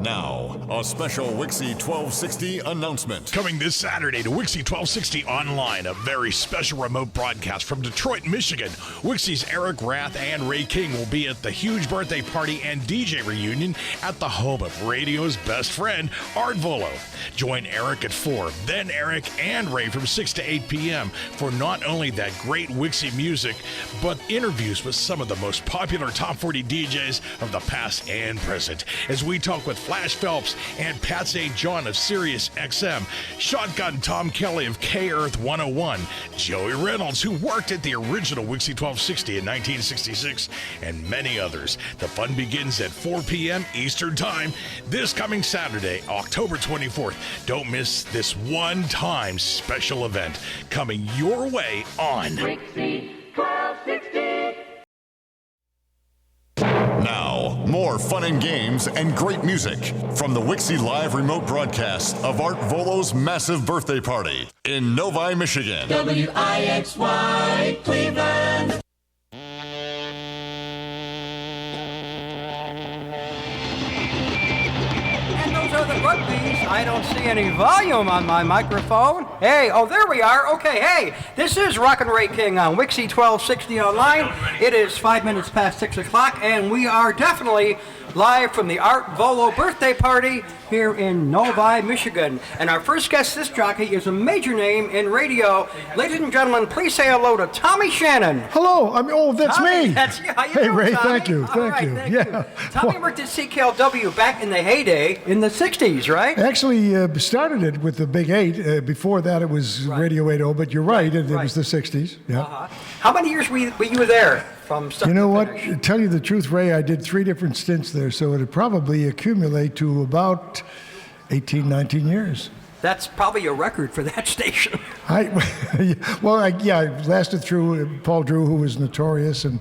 Now, a special WIXY1260 announcement. Coming this Saturday to WIXY1260 Online, a very special remote broadcast from Detroit, Michigan. WIXY's Eric Rath and Ray King will be at the huge birthday party and DJ reunion at the home of radio's best friend, Art Vuolo. Join Eric at 4, then Eric and Ray from 6 to 8 p.m. for not only that great WIXY music, but interviews with some of the most popular top 40 DJs of the past and present, as we talk with Flash Phelps and Pat St. John of Sirius XM, Shotgun Tom Kelly of K-Earth 101, Joey Reynolds, who worked at the original WIXY1260 in 1966, and many others. The fun begins at 4 p.m. Eastern Time this coming Saturday, October 24th. Don't miss this one-time special event coming your way on WIXY1260. Now, more fun and games and great music from the WIXY Live remote broadcast of Art Vuolo's massive birthday party in Novi, Michigan. WIXY Cleveland. And those are the rugbies. I don't see any volume on my microphone. Hey, oh, there we are. Okay, hey, this is Rockin' Ray King on WIXY1260 Online. It is 5 minutes past 6 o'clock, and we are definitely live from the Art Vuolo birthday party here in Novi, Michigan. And our first guest disc jockey is a major name in radio. Ladies and gentlemen, please say hello to Tommy Shannon. Hello, that's Tommy, me. That's you. How you Hey, doing, Ray, Tommy? thank you, All right, thank you. Yeah. Tommy worked at CKLW back in the heyday in the 60s, right? Actually, started it with the Big 8. Before that, it was Radio 80, but you're right, it was the 60s. Yeah. How many years were you there? From start You know to what? finish? To tell you the truth, Ray, I did 3 different stints there, so it'd probably accumulate to about 18, 19 years. That's probably a record for that station. I lasted through Paul Drew, who was notorious and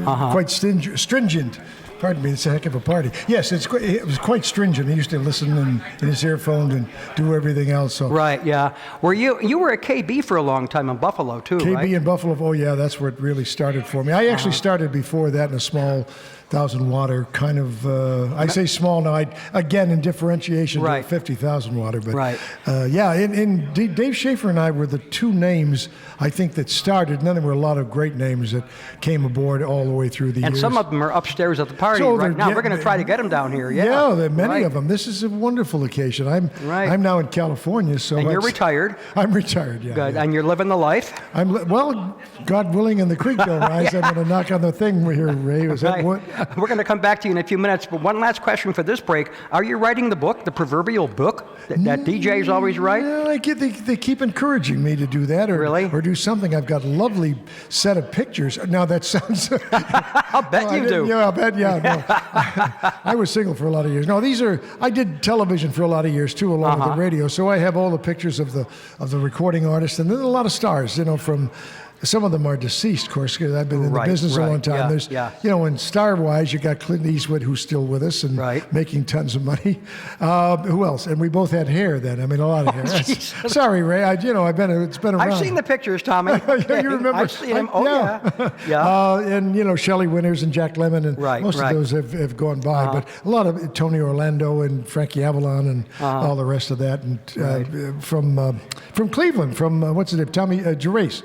quite stringent. Pardon me, it's a heck of a party. Yes, it was quite stringent. He used to listen in his earphone and do everything else. So. Right, yeah. You were at KB for a long time in Buffalo, too, KB right? in Buffalo, oh yeah, that's where it really started for me. I actually started before that in a small 1,000-water kind of, I say small now, again in differentiation to 50,000 water. But Dave Schaefer and I were the 2 names, I think, that started, and then there were a lot of great names that came aboard all the way through the years. And some of them are upstairs at the party right now. We're going to try to get them down here, Yeah, there are many of them. This is a wonderful occasion. I'm now in California, so... And you're retired. I'm retired, yeah. Good, yeah. and you're living the life? Well, God willing, and the creek don't rise, I'm going to knock on the thing here, Ray. Is that what? We're going to come back to you in a few minutes, but one last question for this break. Are you writing the book, the proverbial book that DJs always write? Yeah, they keep encouraging me to do that or do something. I've got a lovely set of pictures. Now that sounds... I'll bet you do. Yeah, I'll bet, yeah. No. I was single for a lot of years. No, I did television for a lot of years too, along with the radio, so I have all the pictures of the recording artists, and then a lot of stars, from... Some of them are deceased, of course, because I've been in the business a long time. And star-wise, you got Clint Eastwood, who's still with us and making tons of money. Who else? And we both had hair then. I mean, a lot of hair. Sorry, Ray. It's been around. I've seen the pictures, Tommy. You remember? I've seen them. Yeah. And Shelley Winters and Jack Lemmon, and most of those have gone by. But a lot of Tony Orlando and Frankie Avalon and all the rest of that. And from Cleveland, from what's his name? Tommy Gerace.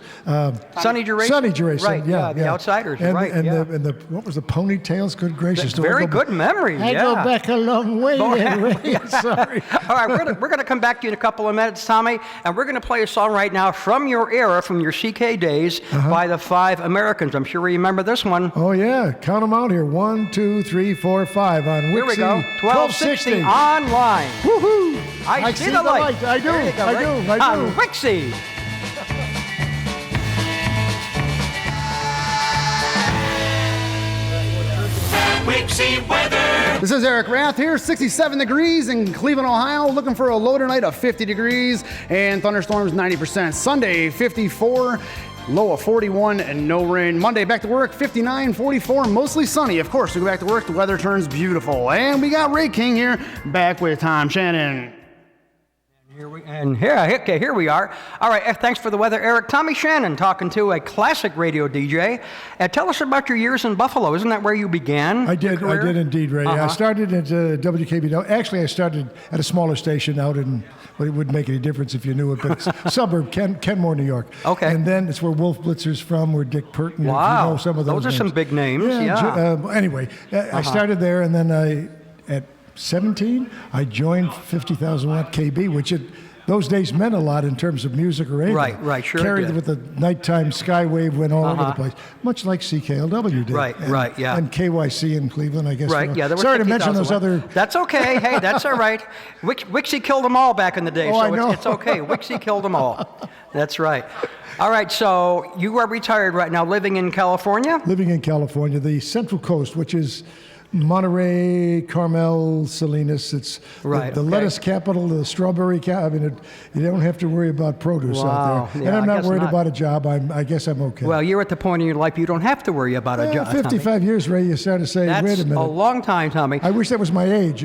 Sonny Gerace? Sonny Gerace. Right, the Outsiders, and, right. And the what was the ponytails? Good gracious. Very good memory, I go back a long way there, Ray. Sorry. All right, we're going to come back to you in a couple of minutes, Tommy, and we're going to play a song right now from your era, from your CK days, by the 5 Americans. I'm sure you remember this one. Oh, yeah. Count them out here. 1, 2, 3, 4, 5 on WIXY. Here we go. 1260 online. Woohoo! I see the light. I do. I do. On WIXY. WIXY weather. This is Eric Rath here, 67 degrees in Cleveland, Ohio, looking for a low tonight of 50 degrees and thunderstorms 90%. Sunday, 54, low of 41 and no rain. Monday, back to work, 59, 44, mostly sunny. Of course, we go back to work, the weather turns beautiful. And we got Ray King here, back with Tom Shannon. Here we are. All right, thanks for the weather, Eric. Tommy Shannon talking to a classic radio DJ. Tell us about your years in Buffalo. Isn't that where you began? I did indeed, Ray. I started at WKBW. Actually, I started at a smaller station out in, well, it wouldn't make any difference if you knew it, but it's suburb, Kenmore, New York. Okay. And then it's where Wolf Blitzer's from, where Dick Purton. Wow. You know some of those are names. some big names. Yeah. Anyway, I started there, and then at 17, I joined 50,000 watt KB, which those days meant a lot in terms of music or anything. Right, sure. Carried it did. with the nighttime skywave, went all over the place, much like CKLW did. Right, yeah. And KYC in Cleveland, I guess. Right, yeah. There were Sorry to mention those other. That's okay. Hey, that's all right. WIXY killed them all back in the day, I so know. it's okay. WIXY killed them all. That's right. All right, so you are retired right now, living in California? Living in California, the Central Coast, which is Monterey, Carmel, Salinas. It's the lettuce capital, the strawberry capital. I mean, you don't have to worry about produce out there. Yeah, and I'm I not guess worried not. about a job. I guess I'm okay. Well, you're at the point in your life you don't have to worry about a job. 55 years, Ray, you start to say, That's wait a minute. a long time, Tommy. I wish that was my age.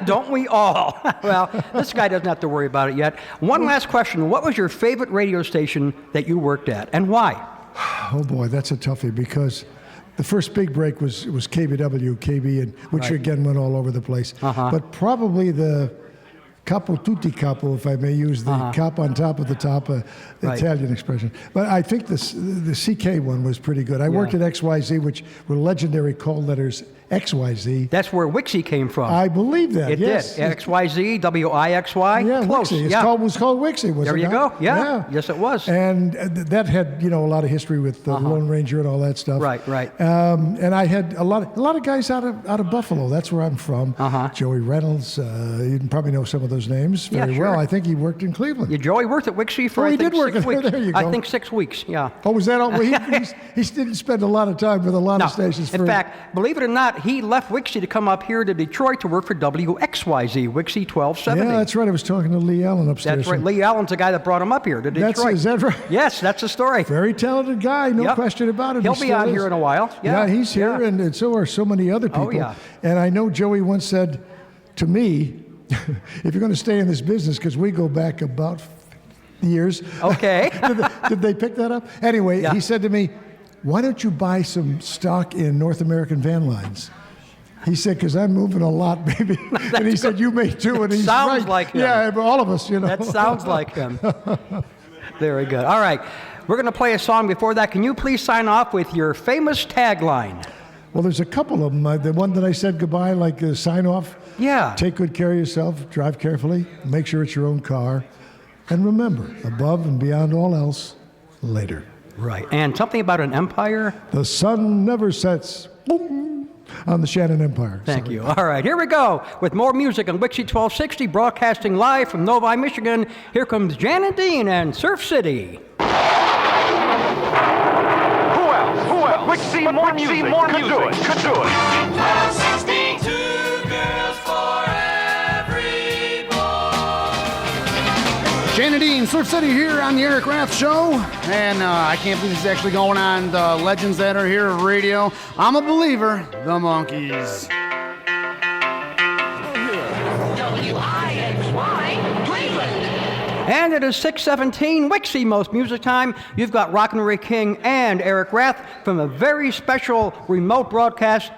Don't we all? Well, this guy doesn't have to worry about it yet. One last question. What was your favorite radio station that you worked at, and why? Oh, boy, that's a toughie, because the first big break was KBW, KB, and which again went all over the place. But probably the capo tutti capo, if I may use the cap on top of the top, Italian expression. But I think the CK one was pretty good. I worked at XYZ, which were legendary call letters XYZ. That's where WIXY came from. I believe that. It yes. did. XYZ, WIXY. Yeah, Close. WIXY. Yeah. It was called WIXY, was it? There you not? go. Yeah. Yes, it was. And that had a lot of history with the Lone Ranger and all that stuff. Right. And I had a lot of guys out of Buffalo. That's where I'm from. Joey Reynolds. You probably know some of those names very well. I think he worked in Cleveland. Yeah, Joey worked at WIXY for he I think did work 6 weeks. There you go. I think 6 weeks. Yeah. Oh, was that all? Well, he didn't spend a lot of time with a lot of stations. In fact, believe it or not, he left WIXY to come up here to Detroit to work for WXYZ, WIXY1270. Yeah, that's right. I was talking to Lee Allen upstairs. That's right. Lee Allen's the guy that brought him up here to Detroit. Is that right? Yes, that's the story. Very talented guy, no question about it. He'll be on here in a while. Yeah, he's here, and so are so many other people. Oh, yeah. And I know Joey once said to me, if you're going to stay in this business, because we go back about years. Okay. Did they pick that up? Anyway, he said to me, why don't you buy some stock in North American Van Lines? He said, because I'm moving a lot, baby. And he said, you may too. And he's sounds right. like him. Yeah, all of us, That sounds like him. Very good. All right. We're going to play a song before that. Can you please sign off with your famous tagline? Well, there's a couple of them. The one that I said goodbye, like sign off. Yeah. Take good care of yourself. Drive carefully. Make sure it's your own car. And remember, above and beyond all else, later. Right. And something about an empire? The sun never sets. Boom, on the Shannon Empire. Thank you. All right, here we go with more music on WIXY1260, broadcasting live from Novi, Michigan. Here comes Jan and Dean and Surf City. Who else? WIXY more music. Could do it. 1260, two girls for every boy. Jan and Dean, Surf City here on the Eric Rath Show. And I can't believe this is actually going on. The legends that are here at radio. I'm a believer, the Monkees. WIXY, Cleveland. And it is 6:17, WIXY Most Music Time. You've got Rockin' Ray King and Eric Rath from a very special remote broadcast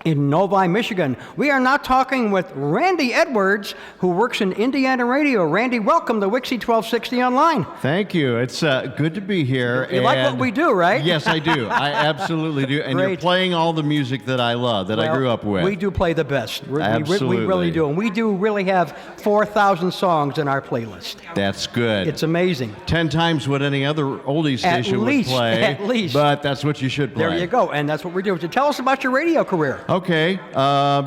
in Novi, Michigan. We are now talking with Randy Edwards, who works in Indiana radio. Randy, welcome to WIXY1260 Online. Thank you. It's good to be here. You like what we do, right? Yes, I do. I absolutely do. And you're Great. playing all the music that I love, that I grew up with. We do play the best. We Absolutely. really do. And we do really have 4,000 songs in our playlist. That's good. It's amazing. 10 times what any other oldies station would play. At least. But that's what you should play. There you go. And that's what we're doing. So tell us about your radio career. Okay.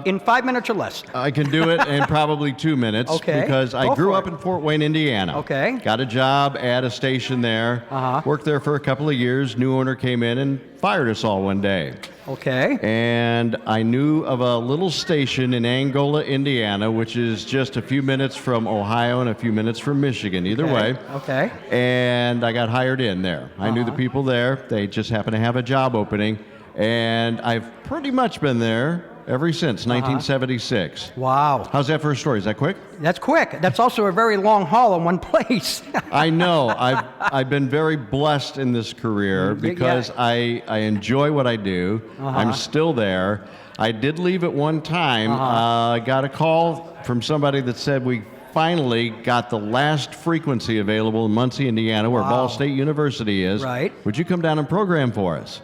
In 5 minutes or less. I can do it in probably 2 minutes. Okay. Because I Go grew for up it. in Fort Wayne, Indiana. Okay. Got a job at a station there. Worked there for a couple of years. New owner came in and fired us all one day. Okay. And I knew of a little station in Angola, Indiana, which is just a few minutes from Ohio and a few minutes from Michigan, either way. Okay. And I got hired in there. I knew the people there. They just happened to have a job opening. And I've pretty much been there ever since 1976. Wow. How's that for a story? Is that quick? That's quick. That's also a very long haul in one place. I know. I've been very blessed in this career because I enjoy what I do. I'm still there. I did leave at one time. I got a call from somebody that said we finally got the last frequency available in Muncie, Indiana, where Ball State University is. Right. Would you come down and program for us?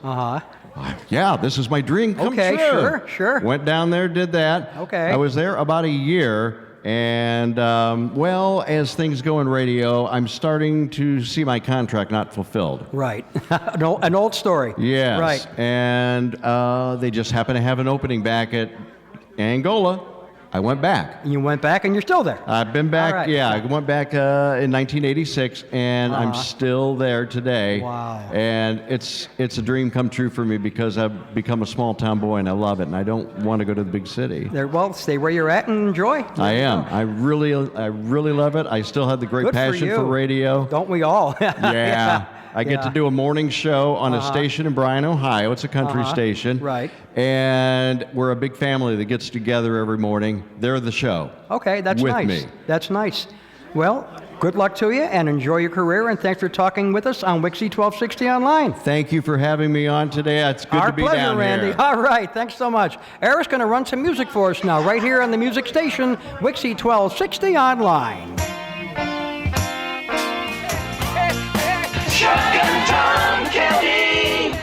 Yeah, this is my dream come true. Okay, sure. Went down there, did that. Okay. I was there about a year. And, well, as things go in radio, I'm starting to see my contract not fulfilled. Right. An old story. Yes. Right. And they just happen to have an opening back at Angola. I went back. You went back and you're still there. I've been back, All right. yeah. I went back in 1986, and I'm still there today. Wow. And it's a dream come true for me because I've become a small town boy, and I love it, and I don't want to go to the big city. Well, stay where you're at and enjoy. I am. I really love it. I still have the great Good passion for radio. Don't we all? Yeah. I get to do a morning show on a station in Bryan, Ohio. It's a country station. Right. And we're a big family that gets together every morning. They're the show. Okay, that's with nice. me. That's nice. Well, good luck to you and enjoy your career, and thanks for talking with us on WIXY1260 Online. Thank you for having me on today. It's good to be Our pleasure, down Randy. here. All right, thanks so much. Eric's going to run some music for us now, right here on the music station, WIXY1260 Online. Shotgun Tom Kelly.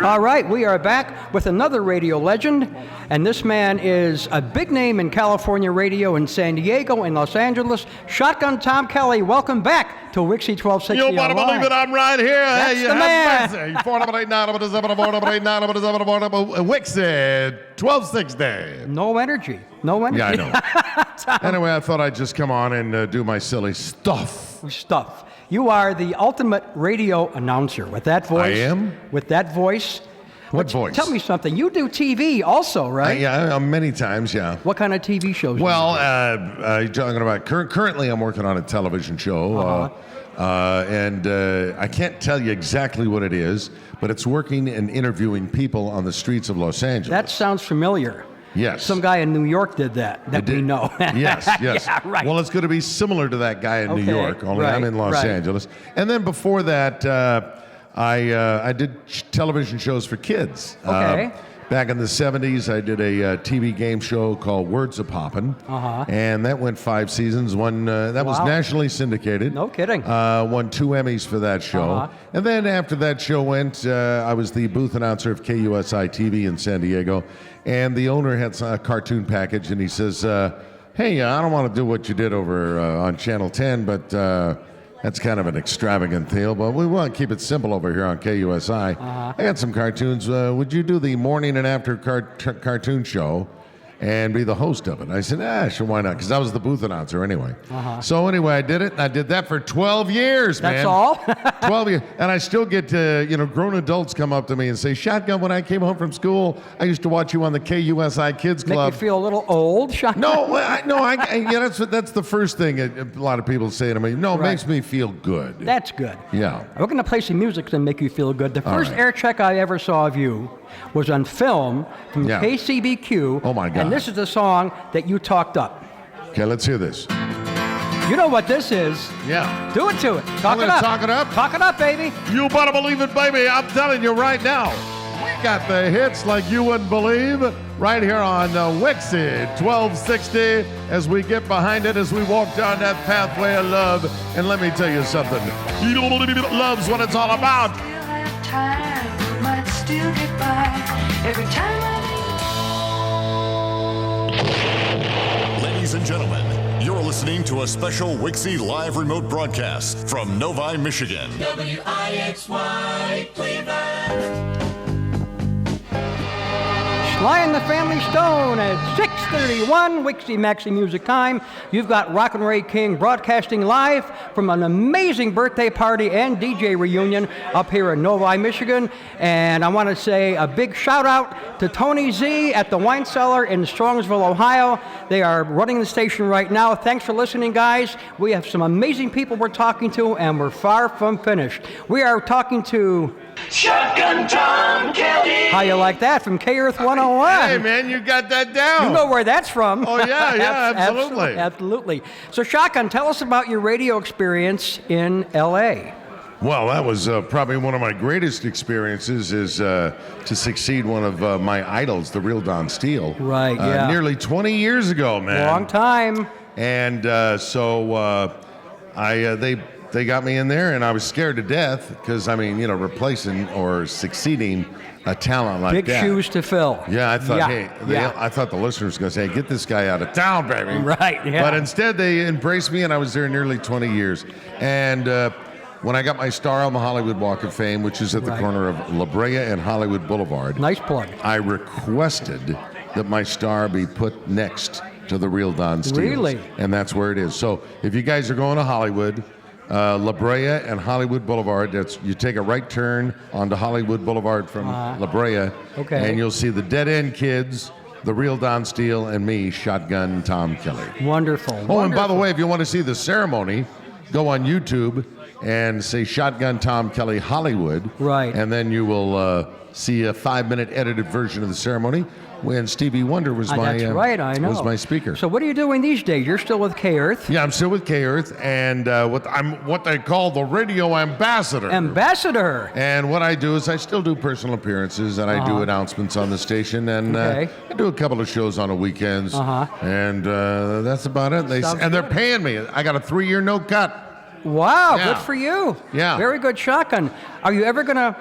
All right, we are back with another radio legend, and this man is a big name in California radio in San Diego and Los Angeles. Shotgun Tom Kelly, welcome back to WIXY1260 You better Online. believe it, I'm right here. That's Hey, the man. WIXY1260. No energy. No energy. Yeah, I know. Anyway, I thought I'd just come on and do my silly stuff. Stuff. You are the ultimate radio announcer with that voice. I am? With that voice. What voice? Tell me something. You do TV also, right? Yeah, many times, yeah. What kind of TV shows? Well, you're talking about currently I'm working on a television show. And I can't tell you exactly what it is, but it's working and interviewing people on the streets of Los Angeles. That sounds familiar. Yes. Some guy in New York did that we know. Yes. Yeah, right. Well, it's going to be similar to that guy in New York, only I'm in Los Angeles. And then before that, I did television shows for kids. Okay. Back in the 70s, I did a TV game show called Words A Poppin', and that went 5 seasons. That was nationally syndicated. No kidding. Won 2 Emmys for that show. And then after that show went, I was the booth announcer of KUSI TV in San Diego, and the owner had a cartoon package, and he says, hey, I don't want to do what you did over on Channel 10, but that's kind of an extravagant deal, but we want to keep it simple over here on KUSI. I got some cartoons. Would you do the morning and after cartoon show and be the host of it? I said, sure, why not? Because I was the booth announcer anyway. So anyway, I did it. I did that for 12 years, man. That's all? 12 years. And I still get grown adults come up to me and say, Shotgun, when I came home from school, I used to watch you on the KUSI Kids Club. Make you feel a little old, Shotgun? That's the first thing a lot of people say to me. No, it makes me feel good. That's good. Yeah. We're going to play some music to make you feel good. The first right. air check I ever saw of you was on film from KCBQ. Oh, my God. And this is the song that you talked up. Okay, let's hear this. You know what this is. Yeah. Do it to it. Talk I'm it gonna up. talk it up? Talk it up, baby. You better believe it, baby. I'm telling you right now. We got the hits like you wouldn't believe right here on WIXY1260 as we get behind it, as we walk down that pathway of love. And let me tell you something. Love's what it's all about. Still have time, might still get by. Every time Ladies and gentlemen, you're listening to a special WIXY live remote broadcast from Novi, Michigan. WIXY Cleveland. Lion the Family Stone at 6:31, WIXY Maxi Music Time. You've got Rockin' Ray King broadcasting live from an amazing birthday party and DJ reunion up here in Novi, Michigan. And I want to say a big shout out to Tony Z at the Wine Cellar in Strongsville, Ohio. They are running the station right now. Thanks for listening, guys. We have some amazing people we're talking to, and we're far from finished. We are talking to Shotgun Tom Kelly. How you like that from K-Earth 101? Hey, man, you got that down. You know where that's from. Oh, yeah, absolutely. Absolutely. So, Shotgun, tell us about your radio experience in L.A. Well, that was probably one of my greatest experiences is to succeed one of my idols, the real Don Steele. Right, yeah. Nearly 20 years ago, man. Long time. And they got me in there, and I was scared to death because, I mean, replacing or succeeding a talent like that. Big shoes to fill. Yeah, I thought, I thought the listeners were going to say, get this guy out of town, baby. Right, yeah. But instead, they embraced me, and I was there nearly 20 years. And when I got my star on the Hollywood Walk of Fame, which is at the corner of La Brea and Hollywood Boulevard. Nice plug. I requested that my star be put next to the real Don Steele. Really? And that's where it is. So if you guys are going to Hollywood, La Brea and Hollywood Boulevard, you take a right turn onto Hollywood Boulevard from La Brea, and you'll see the Dead End Kids, the real Don Steele, and me, Shotgun Tom Kelly. Wonderful. Oh, and by the way, if you want to see the ceremony, go on YouTube and say Shotgun Tom Kelly Hollywood. Right. And then you will see a 5-minute edited version of the ceremony when Stevie Wonder was That's right, I know. was my speaker. So what are you doing these days? You're still with K-Earth? Yeah, I'm still with K-Earth, and I'm what they call the radio ambassador. Ambassador. And what I do is I still do personal appearances, and I do announcements on the station, and I do a couple of shows on the weekends, and that's about it. They're paying me. I got a 3-year no cut. Wow, good for you. Yeah. Very good, Shotgun. Are you ever going to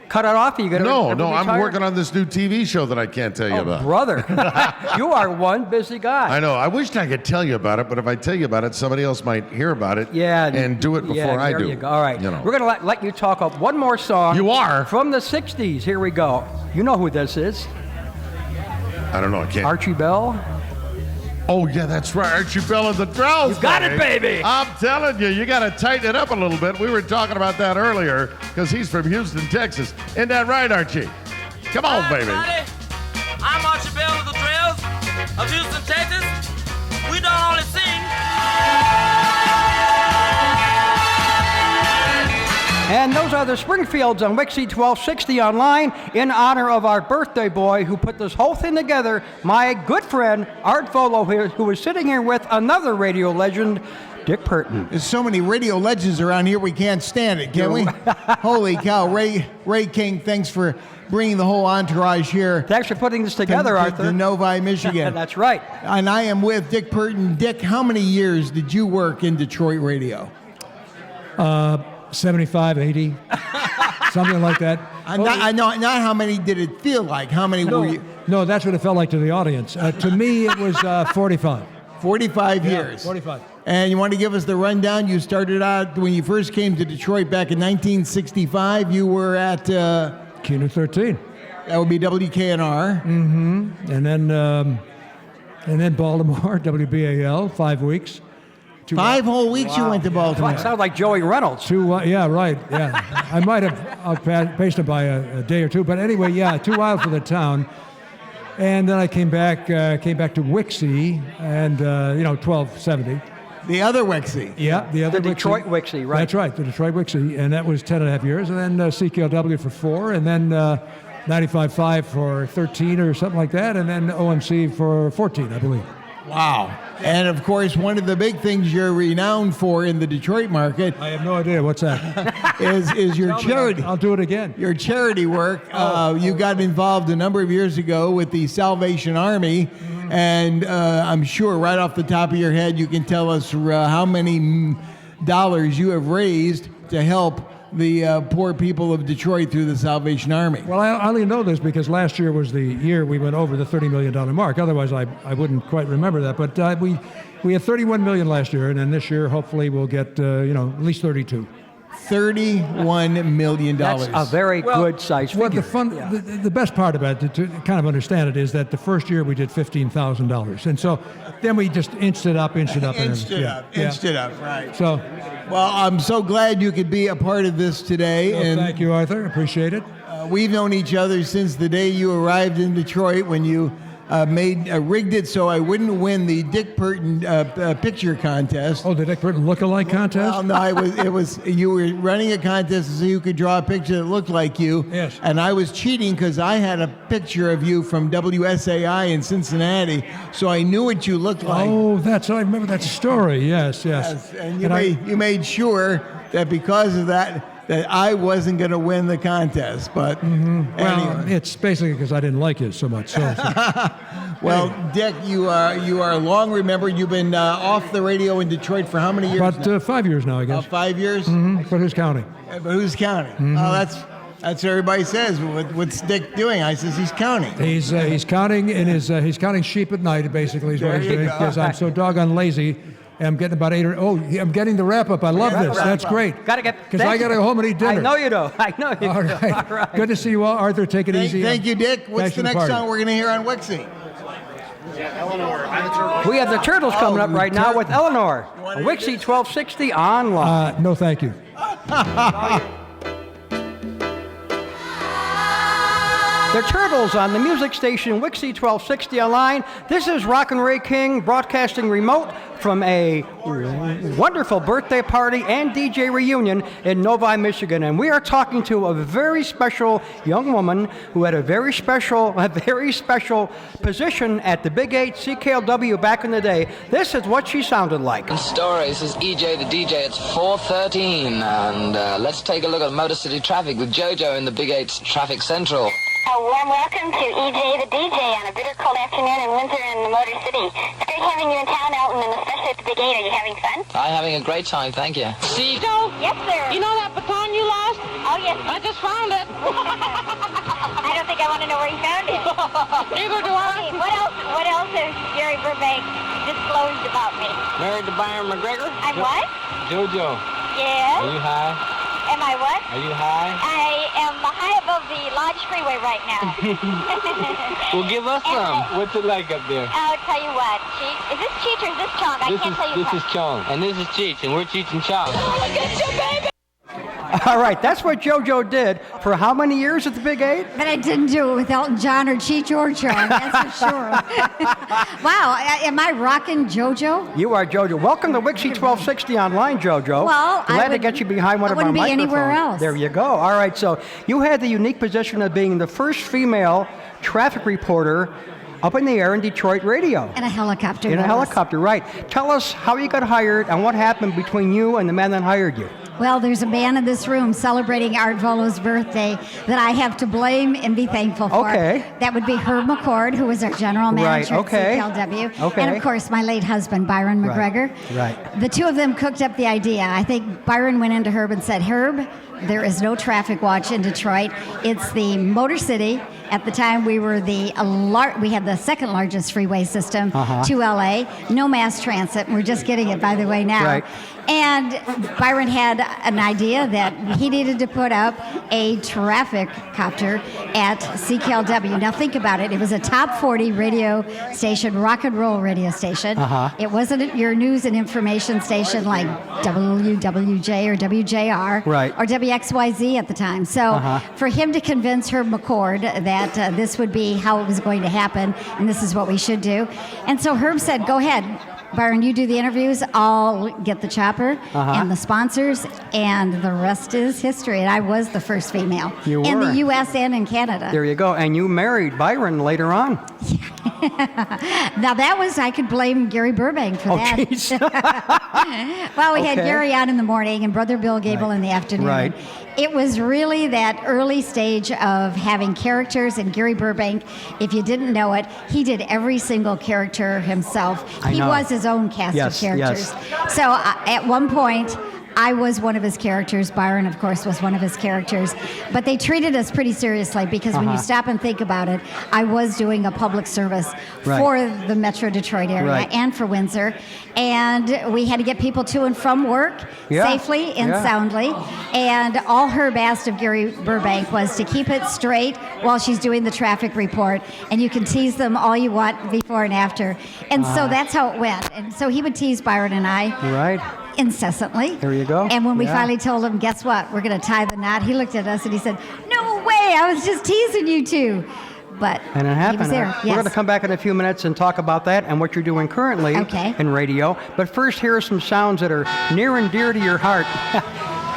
cut it off? Are you gonna No, retire? I'm working on this new TV show that I can't tell you about. Brother. You are one busy guy. I know. I wish I could tell you about it, but if I tell you about it, somebody else might hear about it and do it before I do. There you go. All right. We're going to let you talk up one more song. You are? From the 60s. Here we go. You know who this is. I don't know. I can't. Archie Bell. Oh, yeah, that's right. Archie Bell and the Drells. You got it, baby. I'm telling you, you got to tighten it up a little bit. We were talking about that earlier because he's from Houston, Texas. Isn't that right, Archie? Come on, baby. I'm Archie Bell of the Drells of Houston, Texas. We don't only sing. And those are the Springfields on WIXY1260 Online in honor of our birthday boy who put this whole thing together, my good friend Art Vuolo, who is sitting here with another radio legend, Dick Purton. There's so many radio legends around here, we can't stand it, can we? Holy cow. Ray King, thanks for bringing the whole entourage here. Thanks for putting this together, Arthur. To Novi, Michigan. That's right. And I am with Dick Purton. Dick, how many years did you work in Detroit radio? 75, 80, something like that. Not how many did it feel like? How many were you? No, that's what it felt like to the audience. To me, it was 45. 45 years. 45. And you want to give us the rundown? You started out when you first came to Detroit back in 1965. You were at Kino 13. That would be WKNR. Mm-hmm. And then Baltimore, WBAL, 5 weeks. 5 whole weeks you went to Baltimore. That sounds like Joey Reynolds. Yeah, right. Yeah, I might have outpaced him by a day or two, but anyway, yeah, too wild for the town. And then I came back to WIXY and 1270. The other WIXY. Yeah, the other Detroit WIXY, right? That's right, the Detroit WIXY, and that was 10.5 years, and then CKLW for 4, and then 95.5 for 13 or something like that, and then OMC for 14, I believe. Wow. And of course, one of the big things you're renowned for in the Detroit market. I have no idea. What's that? is your charity. I'll do it again. Your charity work. You got involved a number of years ago with the Salvation Army. Mm-hmm. And I'm sure right off the top of your head, you can tell us how many dollars you have raised to help the poor people of Detroit through the Salvation Army. Well, I only know this because last year was the year we went over the $30 million mark. Otherwise, I wouldn't quite remember that. But we had $31 million last year, and then this year, hopefully, we'll get at least 32. $31 million. That's a very good size figure. What the fun, the best part about it, to kind of understand it, is that the first year we did $15,000, and so then we just inched it up, inched it up, right. So, well, I'm so glad you could be a part of this today. Well, and thank you, Arthur. Appreciate it. We've known each other since the day you arrived in Detroit when you rigged it so I wouldn't win the Dick Burton picture contest. Oh, the Dick Burton look-alike contest? Well, no, you were running a contest so you could draw a picture that looked like you. Yes. And I was cheating because I had a picture of you from WSAI in Cincinnati, so I knew what you looked like. Oh, I remember that story. Yes. And you made sure that because of that I wasn't going to win the contest, but well, it's basically because I didn't like you so much. So. Well, Dick, you are long remembered. You've been off the radio in Detroit for how many years? About 5 years now, I guess. 5 years. But who's counting? Oh, that's what everybody says. What's Dick doing? I says he's counting. He's counting he's counting sheep at night. Basically, is what he's doing because I'm so doggone lazy. I'm getting about 8 or I'm getting the wrap up. I love this. That's great. Got to get because I got to go home and eat dinner. I know you do. All right. Good to see you all, Arthur. Take it easy. Thank you, Dick. What's the next song we're going to hear on WIXY? We have the Turtles coming up right now with Eleanor. WIXY1260 Online. No, thank you. The Turtles on the music station WIXY1260 Online. This is Rockin' Ray King broadcasting remote from a wonderful birthday party and DJ reunion in Novi, Michigan. And we are talking to a very special young woman who had a very special position at the Big 8 CKLW back in the day. This is what she sounded like. Stories is EJ the DJ. It's 4:13, and let's take a look at Motor City traffic with JoJo in the Big 8's Traffic Central. A warm welcome to EJ the DJ on a bitter cold afternoon in Windsor and the Motor City. It's great having you in town, Elton, and especially at the Big 8. Are you having fun? I'm having a great time, thank you. See, Joe? Yes, sir. You know that baton you lost? Oh, yes. I just found it. I don't think I want to know where you found it. Neither do I. Okay, what else has Gary Burbank disclosed about me? Married to Byron McGregor? I'm what? JoJo. Yes. Are you high? Am I what? Are you high? I am high above the Lodge Freeway right now. Well, give us some. What's it like up there? I'll tell you what, Cheech. Is this Cheech or is this Chong? I can't tell you This is Chong, and this is Cheech, and we're Cheech and Chong. Look at you, baby! All right, that's what JoJo did for how many years at the Big 8? But I didn't do it with Elton John or Cheech or Chong, that's for sure. Wow, am I rocking JoJo? You are JoJo. Welcome to WIXY1260 Online, JoJo. Well, glad to get you behind one of our microphones. I wouldn't be anywhere else. There you go. All right, so you had the unique position of being the first female traffic reporter up in the air in Detroit radio. In a helicopter. In a helicopter, right. Tell us how you got hired and what happened between you and the man that hired you. Well, there's a man in this room celebrating Art Vuolo's birthday that I have to blame and be thankful for. Okay. That would be Herb McCord, who was our general manager at CKLW. Okay. And, of course, my late husband, Byron McGregor. Right. The two of them cooked up the idea. I think Byron went into Herb and said, Herb, there is no traffic watch in Detroit. It's the Motor City. At the time, we were we had the second largest freeway system to LA. No mass transit. We're just getting it, by the way, now. Right. And Byron had an idea that he needed to put up a traffic copter at CKLW. Now think about it. It was a top 40 radio station, rock and roll radio station. It wasn't your news and information station like WWJ or WJR or WXYZ at the time. So for him to convince Herb McCord that this would be how it was going to happen and this is what we should do. And so Herb said, go ahead. Byron, you do the interviews, I'll get the chopper and the sponsors, and the rest is history. And I was the first female in the U.S. and in Canada. There you go. And you married Byron later on. Now that was, I could blame Gary Burbank for that. Well, we had Gary on in the morning and Brother Bill Gable in the afternoon. Right. It was really that early stage of having characters, and Gary Burbank, if you didn't know it, he did every single character himself. He was his own cast of characters. So at one point, I was one of his characters. Byron, of course, was one of his characters. But they treated us pretty seriously because when you stop and think about it, I was doing a public service for the Metro Detroit area and for Windsor. And we had to get people to and from work safely and soundly. And all Herb asked of Gary Burbank was to keep it straight while she's doing the traffic report. And you can tease them all you want before and after. And so that's how it went. And so he would tease Byron and I incessantly. There you go. And when we finally told him, guess what, we're going to tie the knot, he looked at us and he said, no way, I was just teasing you two. But and it happened. He was there. We're going to come back in a few minutes and talk about that and what you're doing currently in radio. But first, here are some sounds that are near and dear to your heart.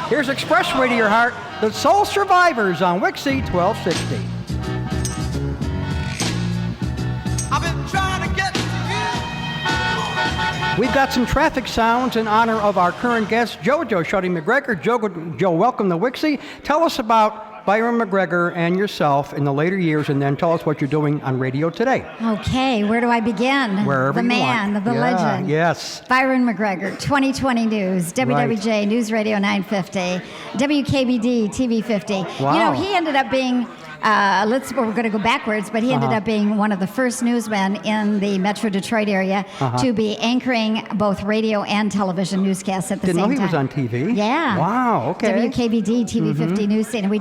Here's Expressway to your heart, the Soul Survivors on WIXY1260. I've been trying to get to you. We've got some traffic sounds in honor of our current guest, JoJo Shuddy McGregor. Joe, welcome to WIXY. Tell us about Byron McGregor and yourself in the later years, and then tell us what you're doing on radio today. Okay, where do I begin? Wherever the you man, want. the legend. Yes. Byron McGregor, 2020 News, WWJ News Radio 950, WKBD TV 50. Wow. You know, he ended up being we're going to go backwards, but he ended up being one of the first newsmen in the Metro Detroit area to be anchoring both radio and television newscasts at the same time. Didn't know he was on TV? Yeah. Wow, okay. WKBD TV 50 news scene. And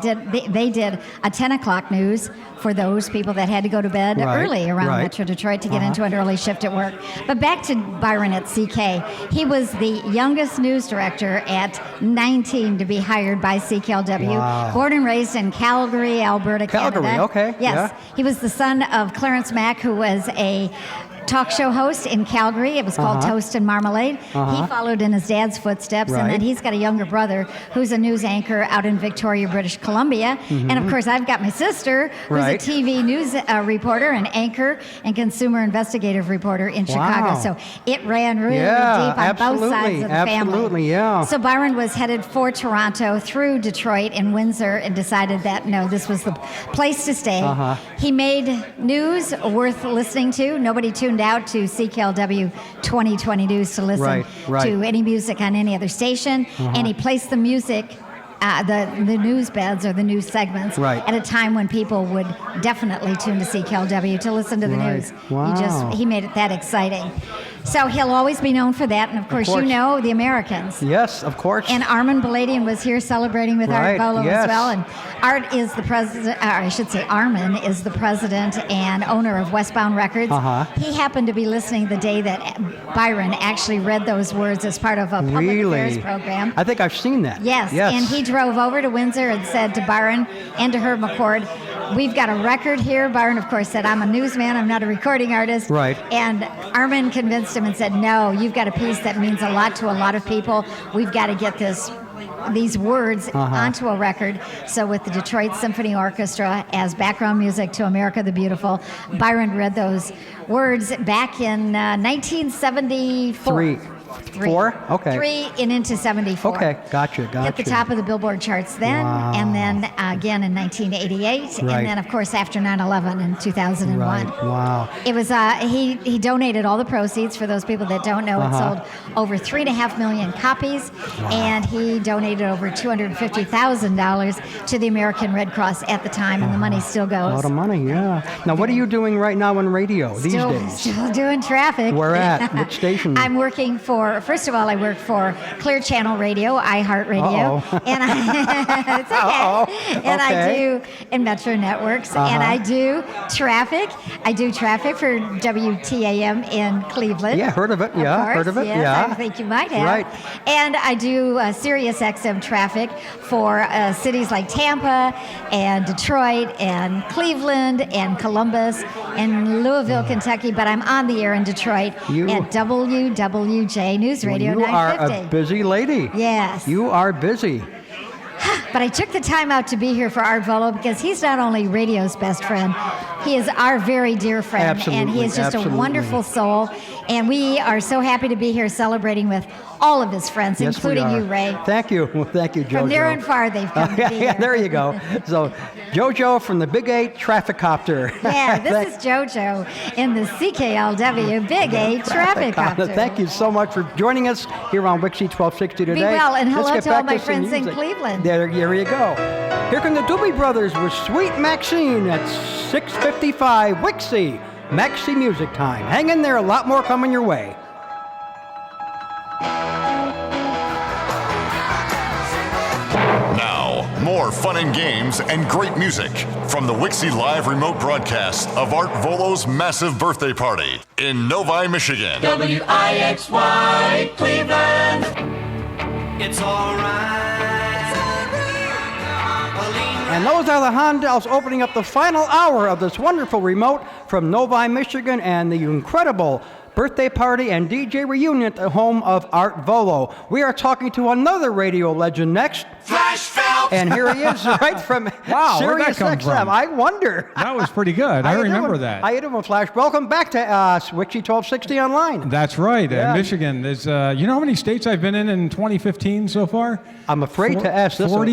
they did a 10 o'clock news for those people that had to go to bed early around Metro Detroit to get into an early shift at work. But back to Byron at CK. He was the youngest news director at 19 to be hired by CKLW. Wow. Born and raised in Calgary, Alberta, Calgary, Canada. okay. Yes. Yeah. He was the son of Clarence Mack, who was a talk show host in Calgary. It was called Toast and Marmalade. He followed in his dad's footsteps, and then he's got a younger brother who's a news anchor out in Victoria, British Columbia. And of course, I've got my sister, who's a TV news reporter and anchor and consumer investigative reporter in Chicago. So it ran really deep on both sides of the family. Absolutely, yeah. So Byron was headed for Toronto through Detroit and Windsor and decided that, no, this was the place to stay. He made news worth listening to. Nobody tuned out to CKLW 2020 News to listen to any music on any other station, and he placed the music, the news beds or the news segments at a time when people would definitely tune to CKLW to listen to the news. Wow. He made it that exciting. So he'll always be known for that, and of course, you know the Americans. Yes, of course. And Armin Baladian was here celebrating with Art Vuolo as well. And Art is the president, or I should say Armin is the president and owner of Westbound Records. He happened to be listening the day that Byron actually read those words as part of a public affairs program. I think I've seen that. Yes, and he drove over to Windsor and said to Byron and to Herb McCord, we've got a record here. Byron, of course, said, I'm a newsman, I'm not a recording artist. And Armin convinced him and said, no, you've got a piece that means a lot to a lot of people. We've got to get these words onto a record. So with the Detroit Symphony Orchestra as background music to America the Beautiful, Byron read those words back in 1974. Three and into 74. Okay, gotcha. Hit the top of the Billboard charts then, and then again in 1988, and then of course after 9/11 in 2001. Wow. It was he donated all the proceeds. For those people that don't know, it sold over 3.5 million copies, and he donated over $250,000 to the American Red Cross at the time, and the money still goes. A lot of money, yeah. Now, what are you doing right now on radio these days? Still doing traffic. Where at? Which station? I'm working for. First of all, I work for Clear Channel Radio, iHeartRadio, and it's okay. And I do in Metro Networks, and I do traffic. I do traffic for WTAM in Cleveland. Yeah, heard of it. Heard of it. Yes, yeah, I think you might have. And I do Sirius XM traffic for cities like Tampa and Detroit and Cleveland and Columbus and Louisville, Kentucky. But I'm on the air in Detroit at WWJ News Radio 950. You are a busy lady. Yes. You are busy. But I took the time out to be here for Art Vuolo because he's not only radio's best friend, he is our very dear friend. Absolutely. And he is just a wonderful soul. And we are so happy to be here celebrating with all of his friends, Yes, including we are. you, Ray. Thank you, JoJo. From near and far, they've come to be Yeah, here. there you go. So, JoJo from the Big 8 Traffic Copter. Yeah, this is JoJo in the CKLW Big 8 Traffic Copter. Thank you so much for joining us here on WIXY1260 today. Be well, and Let's hello get to all back my some friends in music. Cleveland. There you go. Here come the Doobie Brothers with Sweet Maxine at 6:55 WIXY. Maxi Music Time. Hang in there, a lot more coming your way. Now, more fun and games and great music from the WIXY Live remote broadcast of Art Volo's massive birthday party in Novi, Michigan. WIXY Cleveland. It's alright. And those are the Hondels opening up the final hour of this wonderful remote from Novi, Michigan, and the incredible birthday party and DJ reunion at the home of Art Vuolo. We are talking to another radio legend next. Flash Phelps! And here he is, right from Wow, where'd that Sirius come XM. from? I wonder. That was pretty good. I remember that. How you doing, Flash? Welcome back to WIXY1260 Online. That's right. Yeah. Michigan is, you know how many states I've been in 2015 so far? I'm afraid to ask this one.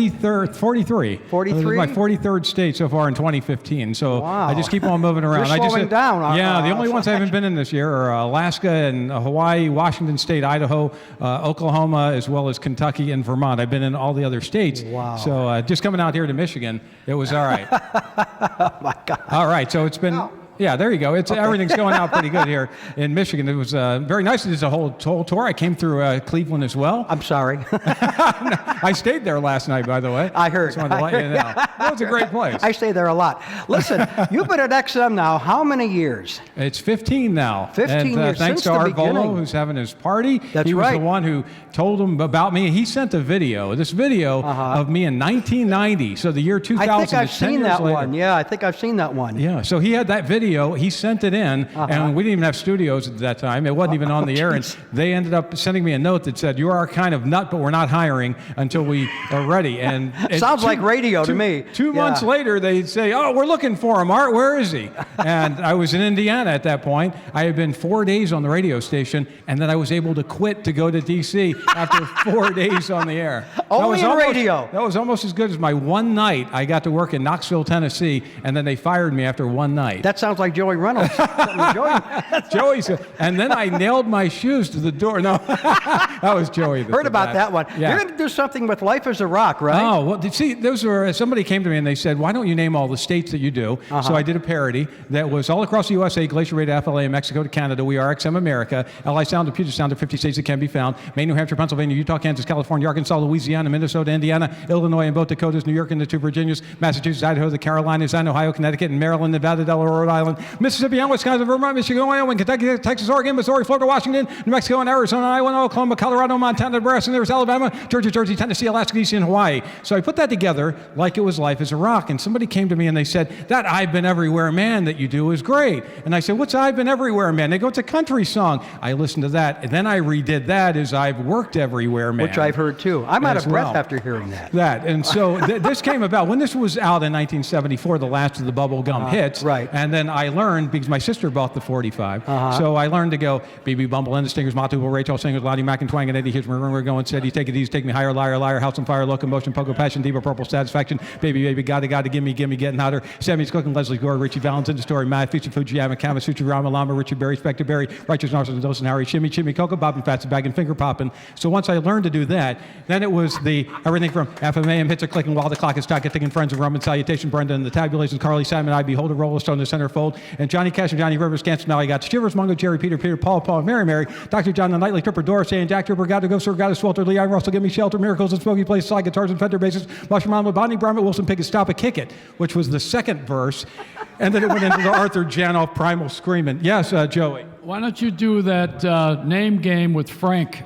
43. 43? This is my 43rd state so far in 202015. So Wow. I just keep on moving around. You're slowing down. Yeah, the only ones I haven't been in this year are Alaska and Hawaii, Washington State, Idaho, Oklahoma, as well as Kentucky and Vermont. I've been in all the other states. Wow. So just coming out here to Michigan, it was all right. Oh, my God. All right, so it's been... Yeah, there you go. Everything's going out pretty good here in Michigan. It was very nice. It was a whole tour. I came through Cleveland as well. I'm sorry. I stayed there last night, by the way. I heard. Just wanted to let you know. That was a great place. I stay there a lot. Listen, you've been at XM now how many years? It's 15 now. 15 and, years thanks since to the Art beginning. Vuolo, who's having his party. That's he was right. the one who told him about me. He sent a video, this video of me in 1990, so the year 2000. I think I've it's 10 seen years that later. one. Yeah, I think I've seen that one. Yeah, so he had that video. He sent it in, and we didn't even have studios at that time. It wasn't even on the air, and they ended up sending me a note that said, "You are kind of nut, but we're not hiring until we are ready." And Sounds like radio to me. 2 months later, they'd say, "Oh, we're looking for him. Art, where is he?" And I was in Indiana at that point. I had been 4 days on the radio station, and then I was able to quit to go to D.C. after 4 days on the air. Only in radio. That was almost as good as my one night. I got to work in Knoxville, Tennessee, and then they fired me after one night. That sounds like Joey Reynolds. Joey said, and then I nailed my shoes to the door. No, that was Joey. Heard about that one. Yeah. You're going to do something with Life as a Rock, right? Oh, well, see, those were, somebody came to me and they said, why don't you name all the states that you do? So I did a parody that was all across the USA, Glacier Bay to FLA, Mexico to Canada. We are XM America. LI Sound to Puget Sound to 50 states that can be found. Maine, New Hampshire, Pennsylvania, Utah, Kansas, California, Arkansas, Louisiana, Minnesota, Indiana, Illinois, and both Dakotas, New York, and the 2 Virginias, Massachusetts, Idaho, the Carolinas, and Ohio, Connecticut, and Maryland, Nevada, Delaware, Rhode Island, Mississippi, and Wisconsin, Vermont, Michigan, Wyoming, Kentucky, Texas, Oregon, Missouri, Florida, Washington, New Mexico, and Arizona, Iowa, Oklahoma, Colorado, Montana, Nebraska, and there's Alabama, Georgia, Jersey, Tennessee, Alaska, DC, and Hawaii. So I put that together like it was Life as a Rock. And somebody came to me and they said, that I've Been Everywhere Man that you do is great. And I said, what's I've Been Everywhere Man? They go, it's a country song. I listened to that. And then I redid that as I've Worked Everywhere Man. Which I've heard too. I'm out of breath well. after hearing that. And so this came about when this was out in 1974, the last of the bubblegum hits. Right. And then I learned, because my sister bought the 45, so I learned to go, BB Bumble and the Stingers, Matuble, Rachel Singers, Lottie Mac and Twang and Eddie Hitch, we're going steady, take it easy, take me higher, liar, liar, house on fire, locomotion, pogo, passion, diva, purple, satisfaction, baby, baby, gotta, gimme, getting hotter, Sammy's cooking, Leslie Gore, Richie Valens in the story, Matt, Future Fujiyama, Kama, Suchi, Rama, Lama, Richard Berry, Spectre Berry, Righteous Narcissus, Dawson, Harry, Shimmy, Coco, Bob and Fats, Bag and Finger Popping. So once I learned to do that, then it was the everything from FMAM hits are clicking while the clock is ticking, friends of Roman salutation, Brenda and the tabulations, Carly, Simon, I behold a roller stone in the centerfold, and Johnny Cash and Johnny Rivers, can't smell, I got Shivers, Mungo, Jerry, Peter, Paul, Mary, Dr. John, the Nightly Tripper, Doris, and Jack Tripper, Got to Go, Sir, Got to Swelter, Lee, I Russell, Give Me Shelter, Miracles and Smoky Place, Slide Guitars and Fender Basses, Mushroom Mama, Bonnie Brown, Wilson Pickett, Stop It, Kick It, which was the second verse, and then it went into the Arthur Janoff Primal Screaming. Yes, Joey. Why don't you do that name game with Frank?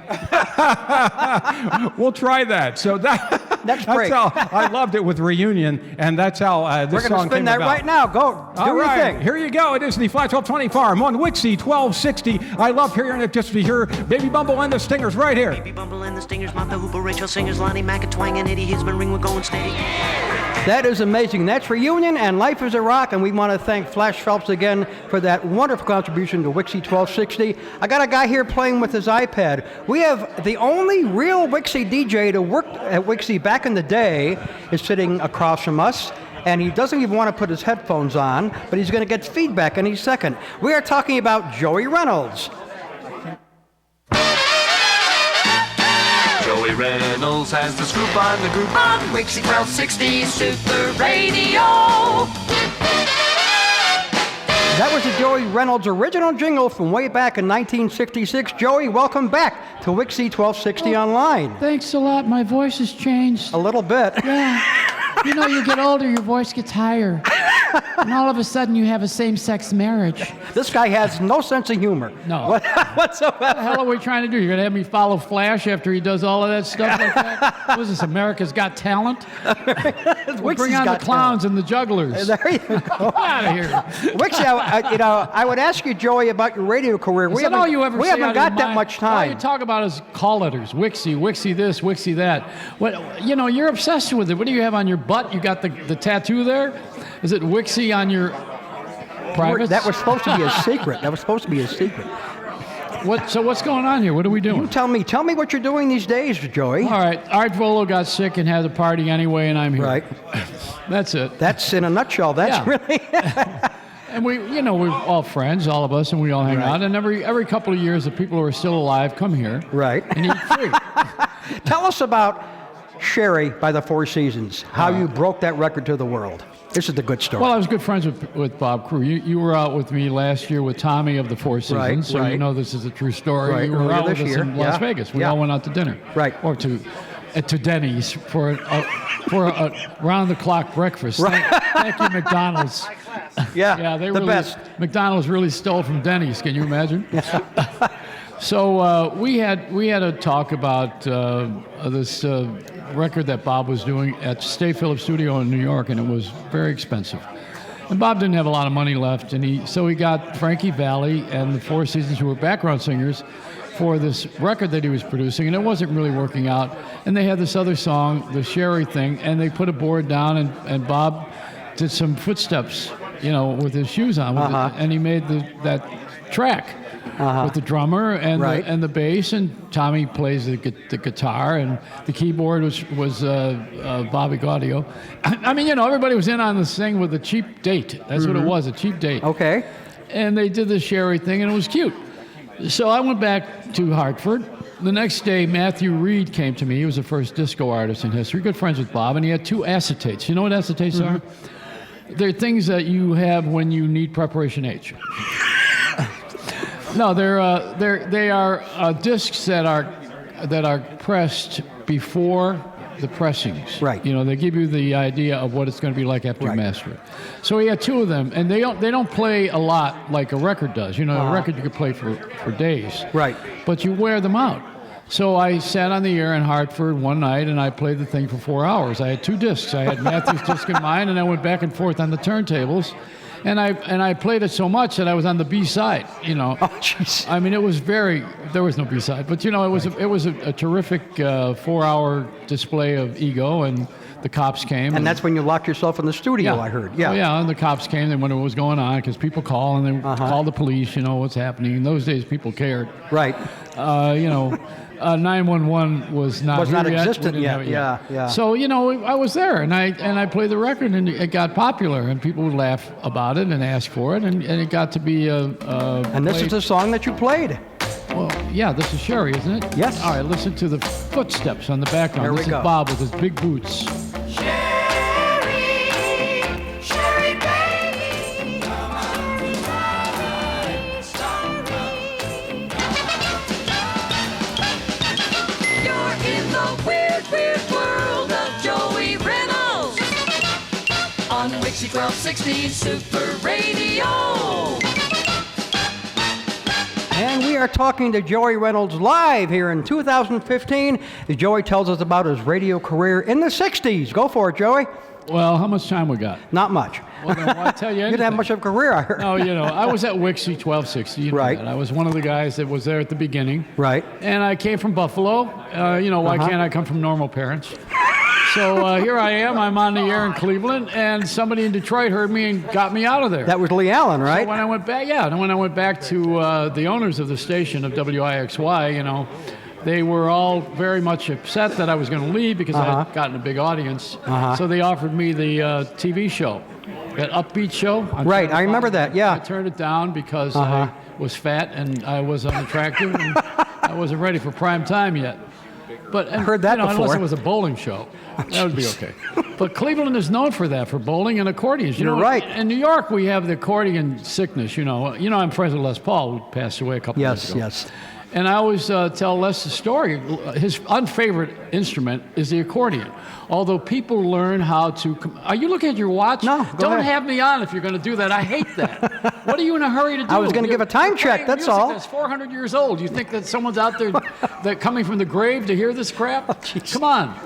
We'll try that. So that's how I loved it with Reunion, and that's how this We're song came about. going to spin that right now. Go. Do your thing. Here you go. It is the Flat 1220 Farm on WIXY1260. I love hearing it just to hear Baby Bumble and the Stingers right here. Baby Bumble and the Stingers, Martha Hooper, Rachel Singers, Lonnie Mac and Twang and Eddie Hisman, Ring, we're going steady. That is amazing. That's Reunion and Life is a Rock, and we want to thank Flash Phelps again for that wonderful contribution to WIXY1260. I got a guy here playing with his iPad. We have the only real WIXY DJ to work at WIXY back in the day is sitting across from us, and he doesn't even want to put his headphones on, but he's going to get feedback any second. We are talking about Joey Reynolds. Joey Reynolds has the scoop on the group on WIXY1260 Super Radio. That was the Joey Reynolds original jingle from way back in 1966. Joey, welcome back to WIXY1260 Online. Thanks a lot. My voice has changed. A little bit. Yeah. You know, you get older, your voice gets higher. And all of a sudden, you have a same-sex marriage. This guy has no sense of humor. No. Whatsoever. What the hell are we trying to do? You're going to have me follow Flash after he does all of that stuff like that? What is this, America's Got Talent? We'll bring on the clowns and the jugglers. There you go. Out of here. WIXY, I would ask you, Joey, about your radio career. We haven't got that much time. All you talk about is call letters. WIXY, WIXY this, WIXY that. You're obsessed with it. What do you have on your butt? You got the tattoo there? Is it WIXY on your privates? That was supposed to be a secret. So what's going on here? What are we doing? You tell me. Tell me what you're doing these days, Joey. All right. Art Vuolo got sick and had a party anyway, and I'm here. Right. That's it. That's in a nutshell. That's really... And we're all friends, all of us, and we all hang out. And every couple of years, the people who are still alive come here. Right. And eat free. Tell us about Sherry by the Four Seasons, how you broke that record to the world. This is the good story. Well, I was good friends with Bob Crew. You were out with me last year with Tommy of the Four Seasons, so you know this is a true story. Right. You were out with us year. in Las Vegas. We all went out to dinner. Right. Or to Denny's for a round-the-clock breakfast. Right. Thank you, McDonald's. Yeah, they the really, best. McDonald's really stole from Denny's. Can you imagine? So we had a talk about this record that Bob was doing at State Phillips Studio in New York, and it was very expensive. And Bob didn't have a lot of money left, and so he got Frankie Valli and the Four Seasons, who were background singers, for this record that he was producing, and it wasn't really working out. And they had this other song, the Sherry thing, and they put a board down, and Bob did some footsteps, with his shoes on, and he made that track. With the drummer and the bass, and Tommy plays the guitar, and the keyboard was Bobby Gaudio. I mean, everybody was in on this thing with a cheap date. That's what it was, a cheap date. Okay. And they did the Sherry thing, and it was cute. So I went back to Hartford. The next day, Matthew Reed came to me. He was the first disco artist in history, good friends with Bob, and he had 2 acetates. You know what acetates are? They're things that you have when you need preparation H. No, they are discs that are pressed before the pressings. Right. They give you the idea of what it's going to be like after you master it. So he had 2 of them, and they don't play a lot like a record does. A record you could play for days. Right. But you wear them out. So I sat on the air in Hartford one night, and I played the thing for 4 hours. I had 2 discs. I had Matthew's disc in mine, and I went back and forth on the turntables. And I played it so much that I was on the B side, Oh, jeez. I mean, there was no B side, but it was a terrific 4-hour display of ego, and the cops came. And that's when you locked yourself in the studio, I heard. Yeah. Oh, yeah, and the cops came. They wondered what was going on because people call and they call the police. What's happening. In those days, people cared. Right. 911 was not existent yet. Yeah. So I was there, and I played the record, and it got popular, and people would laugh about it and ask for it, and it got to be And this is the song that you played. Well, yeah, this is Sherry, isn't it? Yes. All right, listen to the footsteps on the background. There we this go. is Bob with his big boots. Sherry, baby, you're in the weird, weird world of Joey Reynolds on WIXY1260 Super Radio. And we are talking to Joey Reynolds live here in 2015. As Joey tells us about his radio career in the 60s. Go for it, Joey. Well, how much time we got? Not much. Well, then why tell you anything? You didn't have much of a career, I heard. No, I was at WIXY1260. Right. I was one of the guys that was there at the beginning. Right. And I came from Buffalo. Why can't I come from normal parents? So here I am. I'm on the air in Cleveland, and somebody in Detroit heard me and got me out of there. That was Lee Allen, right? So when I went back, and when I went back to the owners of the station of WIXY, they were all very much upset that I was going to leave because I had gotten a big audience. So they offered me the TV show, that Upbeat show. Right, I remember that, yeah. I turned it down because I was fat and I was unattractive and I wasn't ready for prime time yet. But I heard that before. Unless it was a bowling show, that would be okay. But Cleveland is known for that, for bowling and accordions. You're right. In New York, we have the accordion sickness. I'm friends with Les Paul, who passed away a couple years ago. Yes. And I always tell Les the story. His unfavorite instrument is the accordion. Although people learn how to... Are you looking at your watch? No, Don't ahead. have me on if you're going to do that. I hate that. What are you in a hurry to do? I was going to give a time check, that's all. That's 400 years old. You think that someone's out there that coming from the grave to hear this crap? Come on.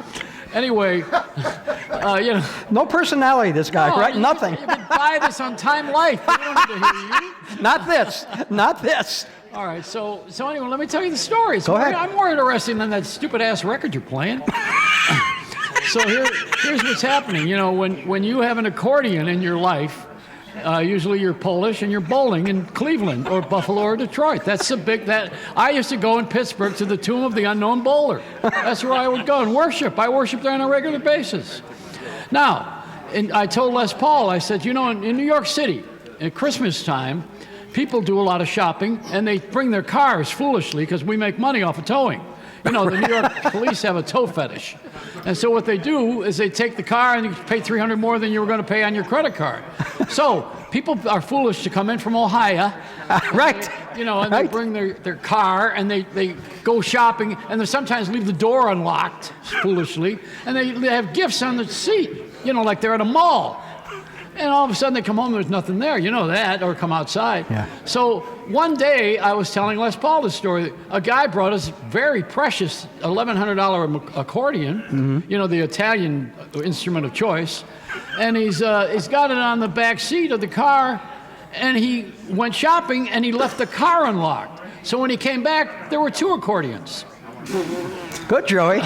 Anyway, No personality, this guy, right? Nothing. You could buy this on Time Life. They don't need to hear you. Not this. All right, so anyway, let me tell you the story. Go ahead. I'm more interesting than that stupid-ass record you're playing. So here's what's happening. When you have an accordion in your life, usually you're Polish and you're bowling in Cleveland or Buffalo or Detroit. That's I used to go in Pittsburgh to the Tomb of the Unknown Bowler. That's where I would go and worship. I worship there on a regular basis. Now, I told Les Paul, I said, in New York City, at Christmas time, people do a lot of shopping, and they bring their cars foolishly because we make money off of towing. The New York police have a tow fetish. And so what they do is they take the car and you pay $300 more than you were going to pay on your credit card. So people are foolish to come in from Ohio. Right. And they bring their car and they go shopping and they sometimes leave the door unlocked foolishly. And they have gifts on the seat, like they're at a mall. And all of a sudden they come home, there's nothing there. You know that, or come outside. Yeah. So one day I was telling Les Paul this story. A guy brought us very precious $1,100 accordion, the Italian instrument of choice. And he's got it on the back seat of the car, and he went shopping and he left the car unlocked. So when he came back, there were 2 accordions. Good, Joey.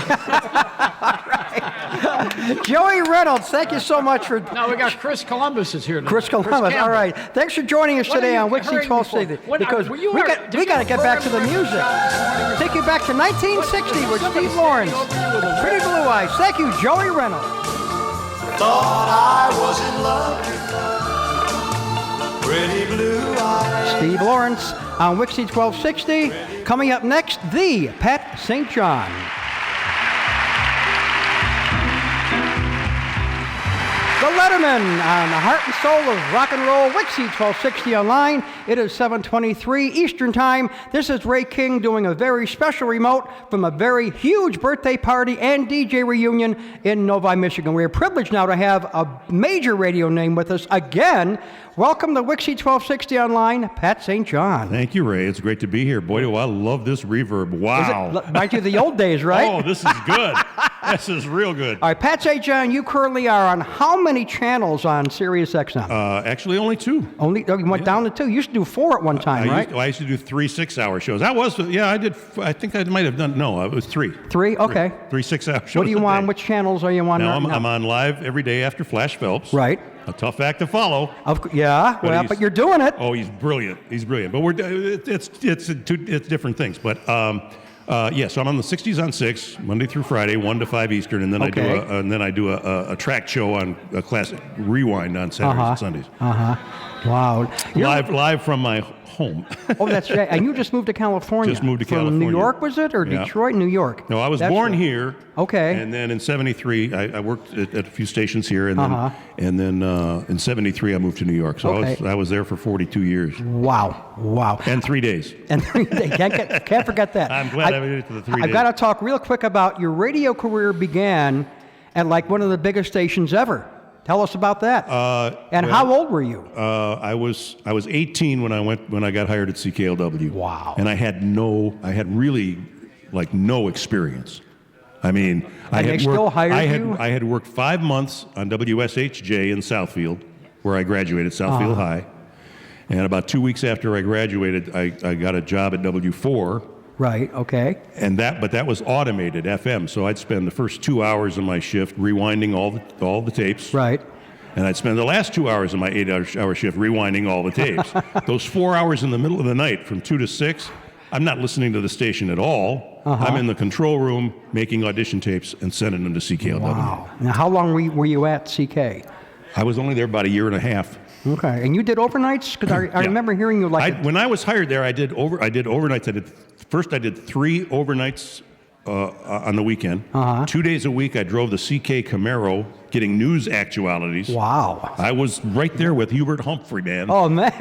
Joey Reynolds, thank you so much for... Now we got Chris Columbus is here today. Chris Columbus, all right. Thanks for joining us today on WIXY1260. Because we got to get back to the music. Take you back to 1960 with Steve Lawrence. Pretty Blue Eyes. Thank you, Joey Reynolds. Thought I was in love. Pretty blue eyes. Steve Lawrence on WIXY1260. Coming up next, the Pat St. John. The Letterman on the heart and soul of rock and roll, WIXY1260 Online. It is 7:23 Eastern Time. This is Ray King doing a very special remote from a very huge birthday party and DJ reunion in Novi, Michigan. We are privileged now to have a major radio name with us again. Welcome to WIXY1260 Online, Pat St. John. Thank you, Ray. It's great to be here. Boy, do I love this reverb. Wow. Reminds you of the old days, right? Oh, this is good. This is real good. All right, Pat St. John, you currently are on how many channels on Sirius XM? Actually, only 2. You went down to 2. You used to do 4 at one time, right? I used to do 3 6-hour shows. I did. I think I might have done. No, it was 3. 3? Okay. 3 6-hour shows. What do you want? Which channels are you on now? I'm on live every day after Flash Phelps. Right. A tough act to follow. But you're doing it. Oh, he's brilliant. But it's different things. But so I'm on the 60s on 6 Monday through Friday, 1 to 5 Eastern, and then I do a track show on a classic Rewind on Saturdays and Sundays. Wow. Live from my home. Oh, that's right. And you just moved to California. Just moved to From California. New York, was it? Or Detroit, New York? No, I was born here. Okay. And then in 73, I worked at a few stations here. And then in 73, I moved to New York. So I was there for 42 years. Wow. And 3 days. And 3 days. Can't forget that. I'm glad I made it to the 3 days. I've got to talk real quick about your radio career began at like one of the biggest stations ever. Tell us about that. How old were you? I was 18 when I got hired at CKLW. Wow. And I had really no experience. I mean, I had worked 5 months on WSHJ in Southfield, where I graduated, Southfield High. And about 2 weeks after I graduated, I got a job at W4 Right, okay. But that was automated FM, so I'd spend the first 2 hours of my shift rewinding all the tapes. Right. And I'd spend the last 2 hours of my 8-hour shift rewinding all the tapes. Those 4 hours in the middle of the night from 2 to 6, I'm not listening to the station at all. I'm in the control room making audition tapes and sending them to CKLW. Wow. Now, how long were you at CK? I was only there about a year and a half. Okay, and you did overnights? Because I remember hearing you when I was hired there, I did overnights. First I did 3 overnights on the weekend. 2 days a week I drove the CK Camaro getting news actualities. Wow. I was right there with Hubert Humphrey, man. Oh, man.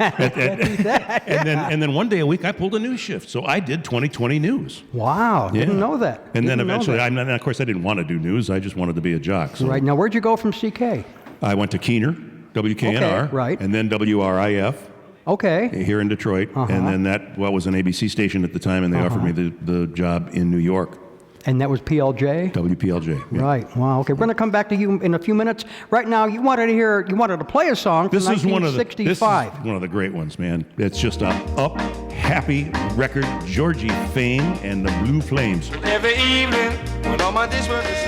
And then 1 day a week I pulled a news shift. So I did 2020 news. Wow, didn't know that. And then eventually, of course I didn't want to do news. I just wanted to be a jock. So. Right, now where'd you go from CK? I went to Keener, WKNR, okay, right. And then WRIF. Okay. Here in Detroit. And then that was an ABC station at the time, and they offered me the job in New York. And that was PLJ? WPLJ. Yeah. Right. Wow. Okay. We're going to come back to you in a few minutes. Right now, you wanted to play a song from 1965. This is one of the great ones, man. It's just a happy record. Georgie Fame and the Blue Flames. Every evening, when all my dishwork is...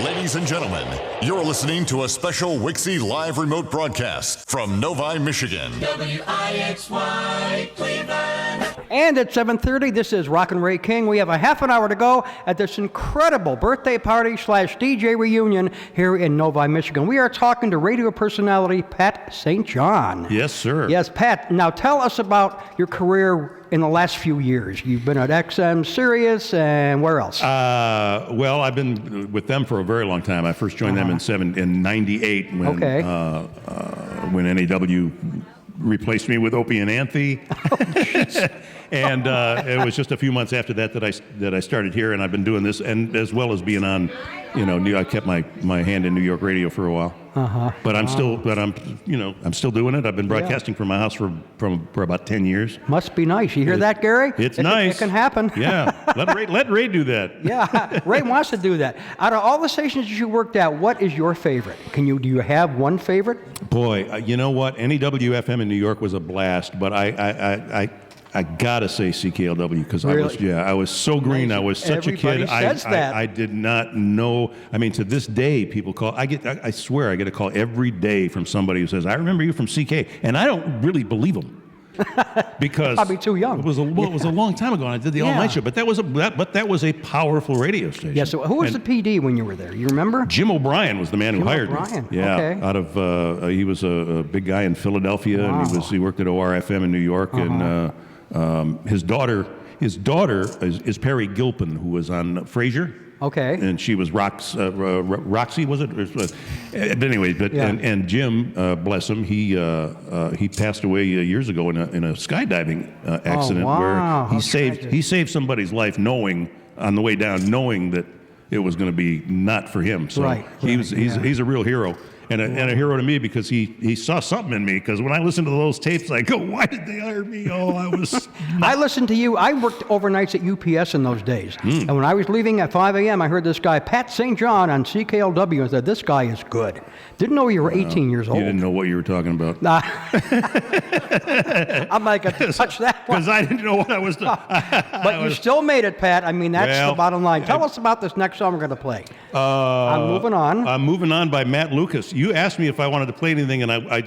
Ladies and gentlemen, you're listening to a special WIXY live remote broadcast from Novi, Michigan. WIXY Cleveland. And at 7:30, this is Rockin' Ray King. We have a half an hour to go at this incredible birthday party / DJ reunion here in Novi, Michigan. We are talking to radio personality Pat St. John. Yes, sir. Yes, Pat. Now tell us about your career in the last few years. You've been at XM, Sirius, and where else? Well, I've been with them for a very long time. I first joined them in '98 when NAW replaced me with Opie and Anthe. And it was just a few months after that I started here, and I've been doing this, and as well as being on, I kept my hand in New York radio for a while. But I'm still doing it. I've been broadcasting from my house for about 10 years. Must be nice. You hear that, Gary? It's nice. It can happen. Yeah. Let Ray do that. Yeah. Ray wants to do that. Out of all the stations you worked at, what is your favorite? Do you have one favorite? Boy, you know what? NEW-FM in New York was a blast, but I gotta say CKLW because really? I was so green. I was such Everybody a kid. Says that. I did not know. I mean, to this day, people call. I swear, I get a call every day from somebody who says, "I remember you from CK," and I don't really believe them. Because probably too young. It was a long time ago, and I did the all-night show. But that was a powerful radio station. Yeah. So who was the PD when you were there? You remember? Jim O'Brien was the man who hired me. Yeah. Okay. Out of he was a big guy in Philadelphia, and he worked at ORFM in New York, and his daughter is Perry Gilpin, who was on Frasier. Okay. And she was Roxy, was it? But anyway, and Jim, bless him, he passed away years ago in a skydiving accident where he saved somebody's life, on the way down, knowing that it was going to be not for him. So he's a real hero. And a hero to me because he saw something in me. Because when I listen to those tapes, I go, why did they hire me? Oh, I was... I listened to you. I worked overnights at UPS in those days. And when I was leaving at 5 a.m., I heard this guy, Pat St. John, on CKLW, and said, this guy is good. Didn't know you were 18 years old. You didn't know what you were talking about. I'm like, touch that one. Because I didn't know what I was doing. But you still made it, Pat. I mean, that's the bottom line. Tell us about this next song we're going to play. I'm Moving On. I'm Moving On by Matt Lucas. You asked me if I wanted to play anything, and I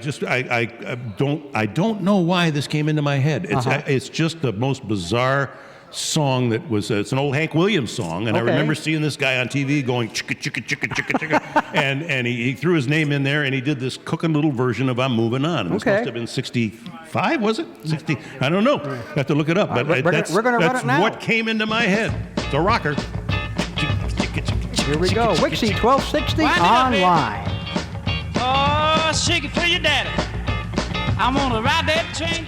don't know why this came into my head. It's just the most bizarre song that was. It's an old Hank Williams song, and I remember seeing this guy on TV going chicka chicka chicka chicka chicka, and he threw his name in there, and he did this cooking little version of "I'm Moving On." And this must have been 65, was it? 60? I don't know. I have to look it up. But that's what came into my head. It's a rocker. Here we go. WIXY1260 Online. Oh, shake it for your daddy. I'm gonna ride that train.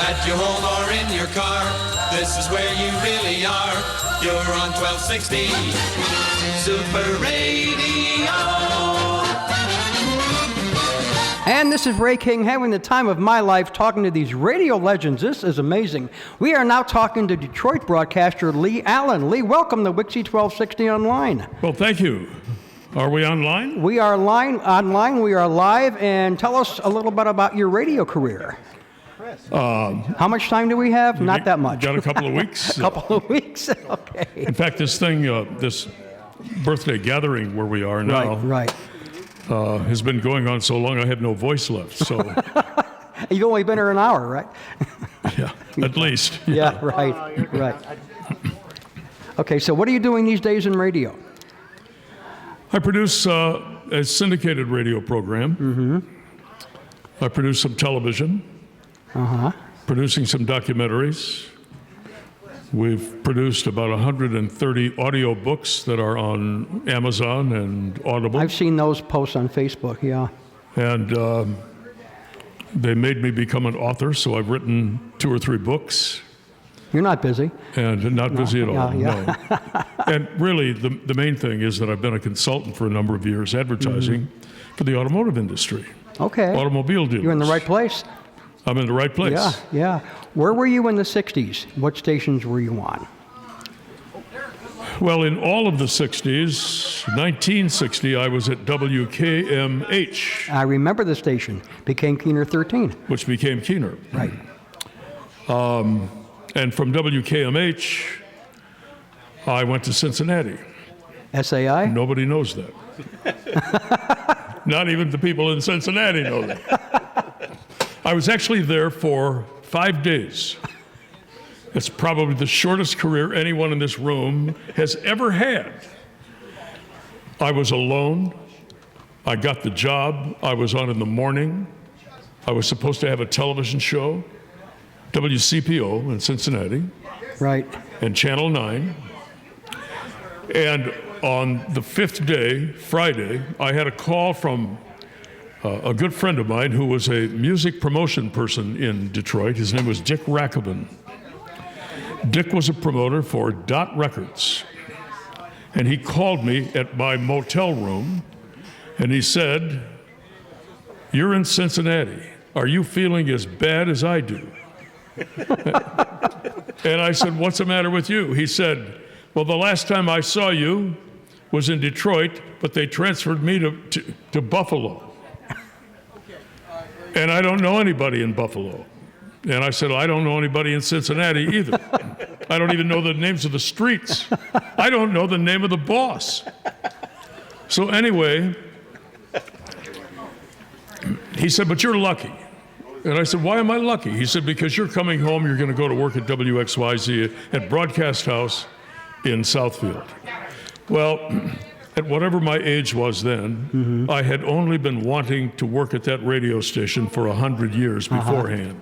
At your home or in your car, this is where you really are. You're on 1260 Super Radio. And this is Ray King having the time of my life talking to these radio legends. This is amazing. We are now talking to Detroit broadcaster Lee Allen. Lee, welcome to WIXY1260 Online. Well, thank you. Are we online? We are online. We are live. And tell us a little bit about your radio career. How much time do we have? Not that much. Got a couple of weeks. A couple of weeks. Okay. In fact, this thing, this birthday gathering where we are now, right. Has been going on so long I have no voice left. So you've only been here an hour, right? Yeah, at least. Yeah, right. Okay, so what are you doing these days in radio? I produce a syndicated radio program. Mm-hmm. I produce some television. Producing some documentaries. We've produced about 130 audio books that are on Amazon and Audible. I've seen those posts on Facebook, yeah. And they made me become an author, so I've written 2 or 3 books. You're not busy. And not busy at all, yeah. no. And really, the main thing is that I've been a consultant for a number of years, advertising for the automotive industry. Okay. Automobile dealers. You're in the right place. I'm in the right place. Yeah. Where were you in the 60s? What stations were you on? Well, in all of the 60s, 1960, I was at WKMH. I remember the station. Became Keener 13. Which became Keener. Right. And from WKMH, I went to Cincinnati. SAI? Nobody knows that. Not even the people in Cincinnati know that. I was actually there for 5 days. It's probably the shortest career anyone in this room has ever had. I was alone. I got the job. I was on in the morning. I was supposed to have a television show, WCPO in Cincinnati. Right. And Channel 9. And on the 5th day, Friday, I had a call from a good friend of mine who was a music promotion person in Detroit. His name was Dick Rackabin. Dick was a promoter for Dot Records. And he called me at my motel room and he said, "You're in Cincinnati. Are you feeling as bad as I do?" And I said, "What's the matter with you?" He said, "Well, the last time I saw you was in Detroit, but they transferred me to Buffalo. And I don't know anybody in Buffalo." And I said, "I don't know anybody in Cincinnati either. I don't even know the names of the streets. I don't know the name of the boss." So anyway, he said, "But you're lucky." And I said, "Why am I lucky?" He said, "Because you're coming home, you're going to go to work at WXYZ at Broadcast House in Southfield." Well, at whatever my age was then, I had only been wanting to work at that radio station for 100 years beforehand.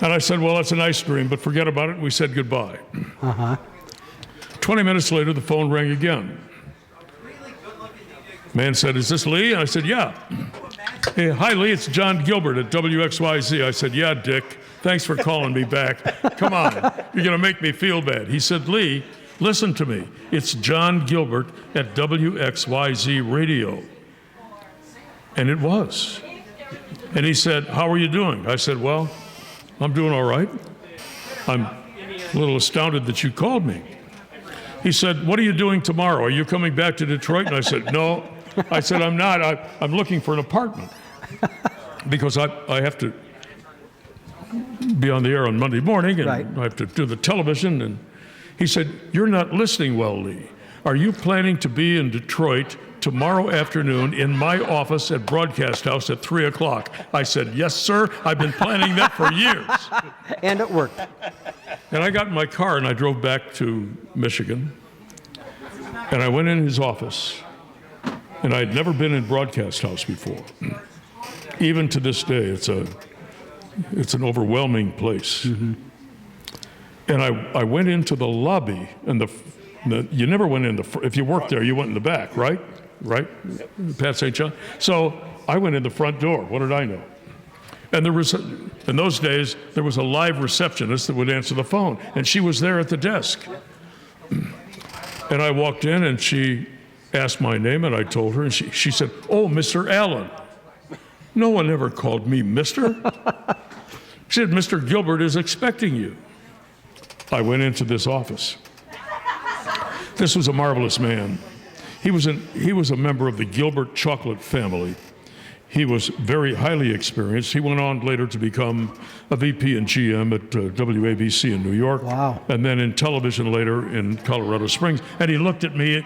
And I said, "Well, that's a nice dream, but forget about it." We said goodbye. 20 minutes later, the phone rang again. Man said, "Is this Lee?" And I said, "Yeah." "Hey, hi, Lee, it's John Gilbert at WXYZ. I said, "Yeah, Dick, thanks for calling me back. Come on, you're going to make me feel bad." He said, "Lee, listen to me. It's John Gilbert at WXYZ Radio." And it was. And he said, "How are you doing?" I said, "Well, I'm doing all right. I'm a little astounded that you called me." He said, "What are you doing tomorrow? Are you coming back to Detroit?" And I said, "No." I said, "I'm not. I'm looking for an apartment because I have to be on the air on Monday morning and I have to do the television." And he said, "You're not listening well, Lee. Are you planning to be in Detroit tomorrow afternoon in my office at Broadcast House at 3 o'clock?" I said, "Yes, sir. I've been planning that for years." And it worked. And I got in my car and I drove back to Michigan. And I went in his office. And I had never been in Broadcast House before. Even to this day, it's an overwhelming place. And I went into the lobby, and you never went in if you worked there, you went in the back, right? Right? Pat St. John. So I went in the front door. What did I know? And in those days, there was a live receptionist that would answer the phone, and she was there at the desk. And I walked in, and she asked my name, and I told her, and she said, "Oh, Mr. Allen." No one ever called me Mr. She said, "Mr. Gilbert is expecting you." I went into this office. This was a marvelous man. He was a member of the Gilbert chocolate family. He was very highly experienced. He went on later to become a VP and GM at WABC in New York. Wow. And then in television later in Colorado Springs. And he looked at me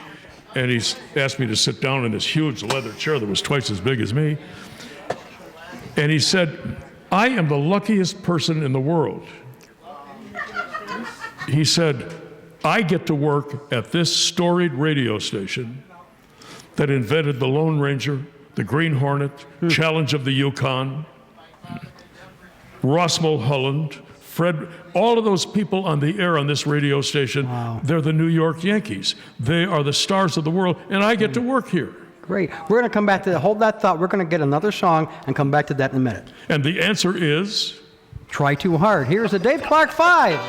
and he asked me to sit down in this huge leather chair that was twice as big as me. And he said, I am the luckiest person in the world. He said, I get to work at this storied radio station that invented the Lone Ranger, the Green Hornet, Challenge of the Yukon, Ross Mulholland, Fred, all of those people on the air on this radio station, they're the New York Yankees. They are the stars of the world, and I get to work here. Great. We're going to come back to that. Hold that thought. We're going to get another song and come back to that in a minute. And the answer is? Try Too Hard. Here's the Dave Clark 5.